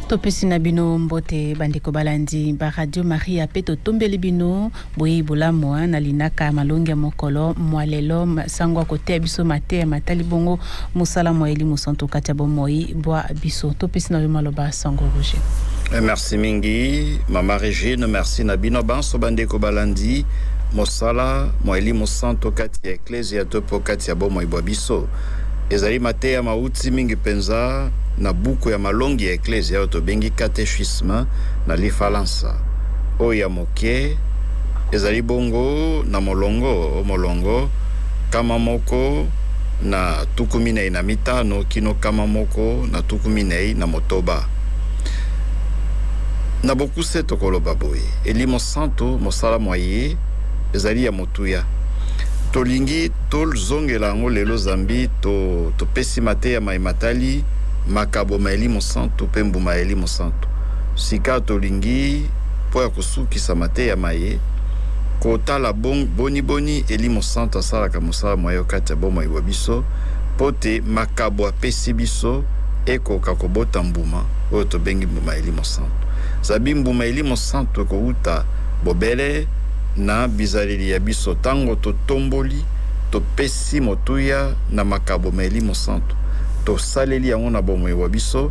Topesi na bino mbote bandeko balandi ba Radio Maria peto tombeli bino boyi bolamu na linaka malongi mokolo mwalelo sangwa kote biso mate matali bongo musala moeli musanto katia bomoyi bwa biso topesi na maloba sango roger. Merci mingi mama Regine, merci na bino banso bandeko balandi mosala moeli musanto katia ecclesia topo katia bomoyi bwa biso. Ezali mate ya mauti mingi penza na buku ya malongi ya ecclesia oto bengi catéchisme na lifalansa oya moke ezali bongo na molongo kama moko na tukuminei na mitano kino kama moko na tukuminei na motoba na bokuse tokoloba boye elimo santo mosala moye ezali ya motuya tolingi tolzongela ngo lelo zambi to pesi mate ya maimatali makabo maelimo santo pembu maelimo santo sika tolingi po ya kusukisa mate ya maye kotala boni elimo santo asalaka mosala moyo kati ya boma iwa biso pote makabo apesi biso ekoka kobota mbuma oyo tobengi mbuma elimo santo zabi mbuma elimo santo kouta bobele na bizaleli ya biso tango totomboli topesi motuya na makabo maelimo santo to saleli yango na bomo wa biso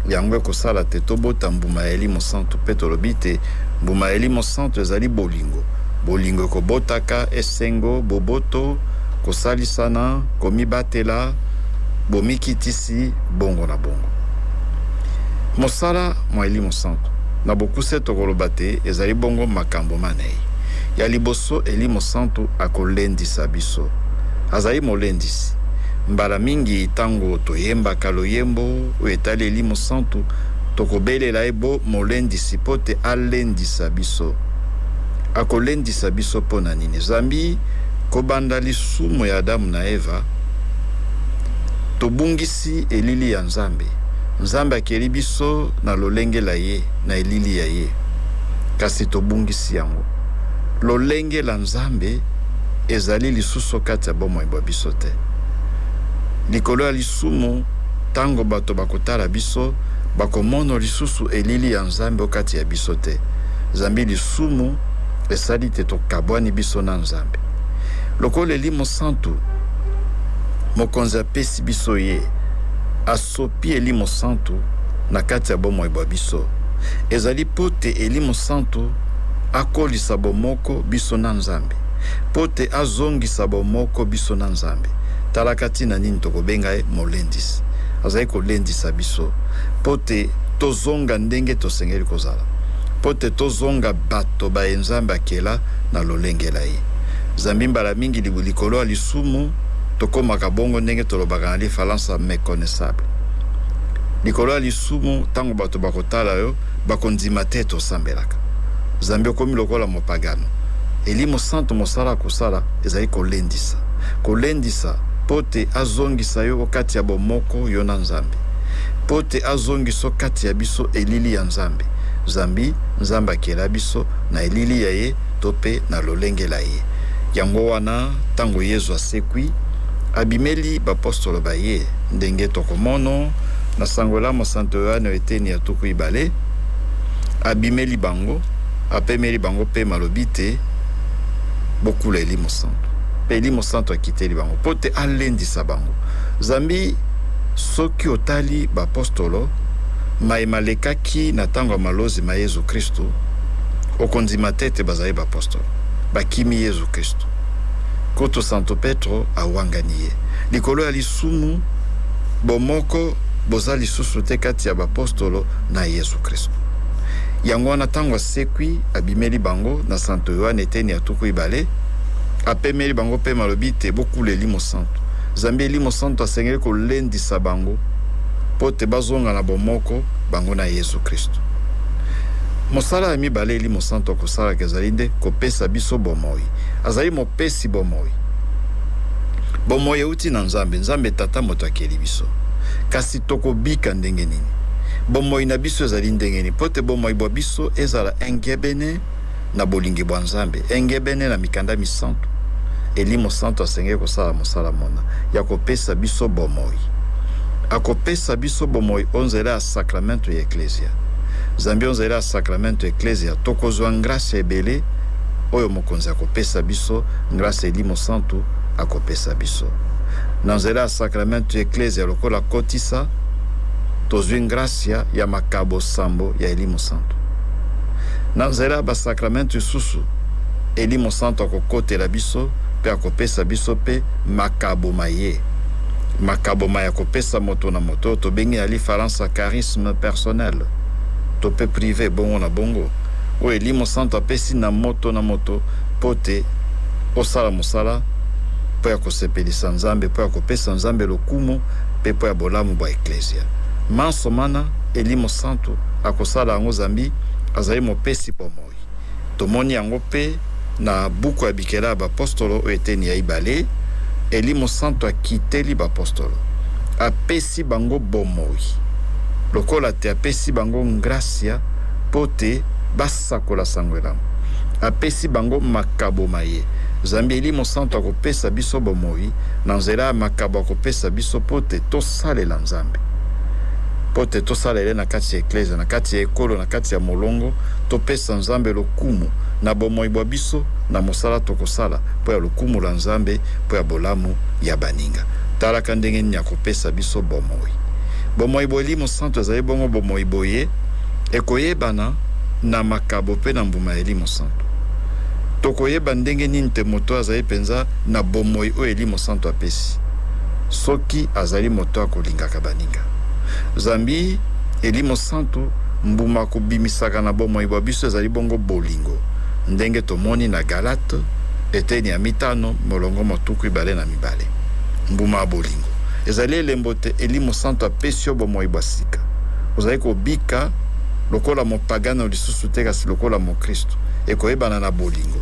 yango ko sala te to bota mbuma elimo santo peto lobite mbuma elimo santo ezali bolingo ko botaka esengo boboto ko salisana ko mibatela bomikitisi bongo na bongo mosala mo elimo santo na bokuse to kolobate ezali bongo makambo manei ya liboso elimo santo akolendisa biso azali molendisi mbala mingi tango toyemba kaloyembo oetali elimo santo tokobelela ebo molendisi pote alendisa biso akolendisa biso pona nini zambi kobanda lisumu ya Adamu na Eva tobungisi elili ya nzambe akeli biso na lolenge la ye na elili ya ye kasi tobungisi yango lolenge la nzambe ezali lisusu kati ya bomoi bwa biso te likolo ya lisumu tango bato bakotala biso bakomono lisusu elili ya nzambe okati ya biso te zambi lisumu esali te tokabwani biso na nzambe lokolo elimo santo mokonzi apesi biso ye asopi elimo santo na kati ya bomoi bwa biso ezali pote elimo santo akolisa bomoko biso na nzambe pote azongisa bomoko biso na nzambe talakati na nini tokobenga molendisi azali kolendisa biso pote tozonga ndenge tosengeli kozala pote tozonga bato ba nzambe akela na lolengela ye zambi mbala mingi likolo ya lisumu tokomaka bongo ndenge tolobaka na lifalansa méconnaissable likolo ya lisumu tango bato bakotala yo bakondima te tosambelaka zambi okomi lokola mopagano elimo santo mosala kosala ezali kolendisa pote azongisa yo kati ya bomoko yo na nzambe pote azongiso kati ya biso elili ya nzambe akela biso na elili ya ye tope na lolengela ye yango wana tango Yesu asekwi abimeli bapostolo baye ndenge tokomono na sangola mosanto Yohane eteni ya tuku ibale abimeli bango apemeli bango pe malobite bokula elimo santo pe elimo santo akiteli bango pote alendisa bango zambi soki otali bapostolo maimalekaki na tango ya malozi ma Yesu Kristo okondima tete bazali bapostolo bakimi Yesu Kristo koto Santo Petro awangani ye likolo ya lisumu bomoko bozali lisusu te kati ya bapostolo na Yesu Kristo yango wana tango asekwi abimeli bango na Santo Yohane eteni ya tuku ibale apemeli bango pe malobite bokula elimo santo zambi elimo santo asengeli kolendisa bango pote bazonga na bomoko bango na Yesu Kristo mosala ya mibale elimo santo kosala kezali nde kopesa biso bomoi azali mopesi bomoi euti na nzambe tata moto akeli biso kasi tokobika ndenge nini bomoi na biso ezali ndenge nini pote bomoi bwa biso ezala engebene na bolingi bwa nzambe engebene na mikanda misanto elimo santo asengeli kosala mosala mona ya kopesa biso bomoi akopesa biso bomoi onzela ya sakramento ya eklesia. Nzambe onzela ya sakramento ya eklesia tokozwa ngrasi ebele oyo mokonzi akopesa biso, ngrasi elimo santo akopesa biso. Na nzela ya sakramento ya eklesia lokola kotisa tozwi ngracia ya makabo sambo ya elimo santo. Na nzela ya basakramento isusu elimo santo akokotela biso pe akopesa biso pe makabo maye. Makabo maye akopesa moto na moto tobengi ali faransa charisme personnel to pe privé bongo na bongo o elimo santo apesi na moto pote osala mosala po ya kosepelisa nzambe po ya kopesa nzambe lokumu pe po ya bolamu ba eklesia. Manso mana elimo santo akosala yango zambi azali mopesi pomoi. Tomoni yango pe na buku ya bikela ya bapostolo oyo eteni ya ibale. Elimo santo akiteli bapostolo apesi bango bomoi lokola te apesi bango ngracia pote basakola sangwelamu, apesi bango makabo maye. Zambi elimo santo akopesa biso bomoi na nzela ya makabo akopesa biso pote tosalela nzambe, pote tosalele na kati ya eklesia, na kati ya ekolo, na kati ya molongo, topesa nzambe lokumu na bomoi bwa biso na mosala tokosala po ya lokumu la nzambe po ya bolamu ya baninga. Talaka ndenge nini akopesa biso bomoi. Bomoi bo elimo santo ezali bongo bomoi boye ekoyebana na makabo pe na mbuma ya elimo santo. Tokoyeba ndenge nini te moto azali penza na bomoi o elimo santo apesi soki azali moto akolingaka baninga. Zambi elimo santo mbuma kobimisaka na bomoi bwa biso ezali bongo bolingo, ndenge tomoni na Galate eteni ya mitano molongo motuku ibale na mibale. Mbuma bolingo ezali elembo te elimo santo apesi yo bomoi bwa sika. Ozali kobika lokola mopagano lisusu te kasi lokola mokristo ekoyebana na bolingo.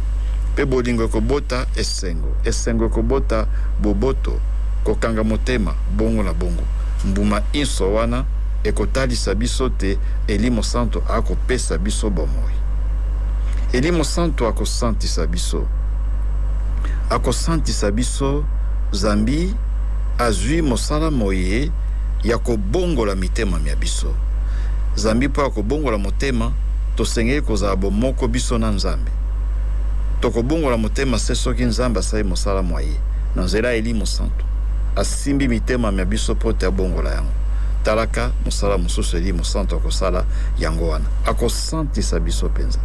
Pe bolingo ekobota esengo, esengo ekobota boboto, kokanga motema bongo na bongo. Mbuma inso wana ekotalisa biso te elimo santo akopesa biso bomoi. Elimo santo akosantisa biso, akosantisa biso zambi azwi mosala moye ya kobongola mitema mya biso. Zambi po akobongola motema tosengeli kozala bomoko biso na nzambe. Tokobongola motema se soki nzambe asali mosala moye na nzela elimo santo asimbi mitema mya biso po te abongola yango. Talaka mosala mosusu elimo santo akosala yango wana, akosantisa biso penza,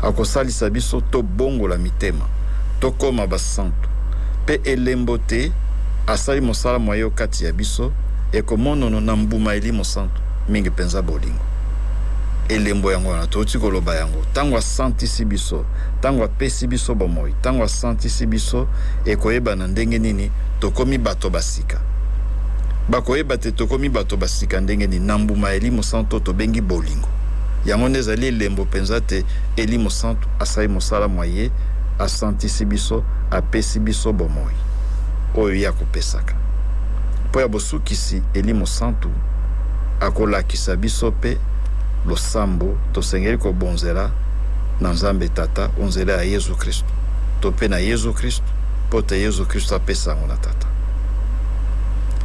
akosalisa biso tobongola mitema tokoma basanto pe elembo te asali mosala moye kati ya biso ekomonono na mbuma elimo santo mingi penza bolingo. Elembo yango wana toti koloba yango tango asantisi biso, tango apesi biso bomoi, tango asantisi biso ekoyeba na ndenge nini tokomi bato basika. Bakoyeba te tokomi bato basika ndenge nini na mbuma elimo santo tobengi bolingo. Yango nezali elembo penza te elimo santo asali mosala moye asantisi biso apesi biso bomoi oyo ya kopesaka. Po ya bosukisi elimo santo akolakisa biso pe losambo tosengeli kobonzela na nzambe tata onzela ya Yesu Kristo. Tope na Yesu Kristo pote Yesu Kristo apesa yango na tata.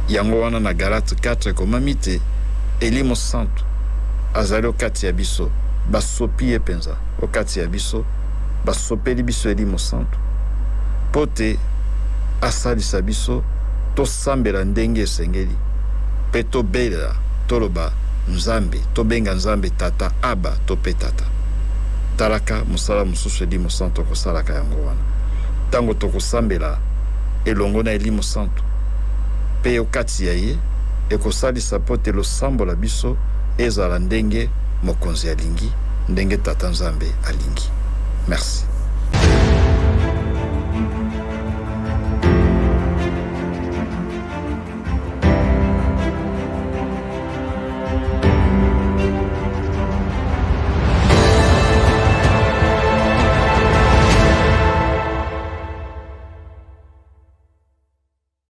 Yango wana na Galate 4 komami te elimo santo azali okati ya biso basopi ye penza okati ya biso basopeli biso elimo santo pote asalisa biso tosambela ndenge esengeli pe tobelela toloba nzambe, tobenga nzambe tata aba tope tata. Talaka mosala mosusu elimo santo kosalaka yango wana tango tokosambela elongo na elimo santo pe okati ya ye ekosalisa pote losambo la biso ezala ndenge mokonzi alingi, ndenge tata nzambe alingi. Merci.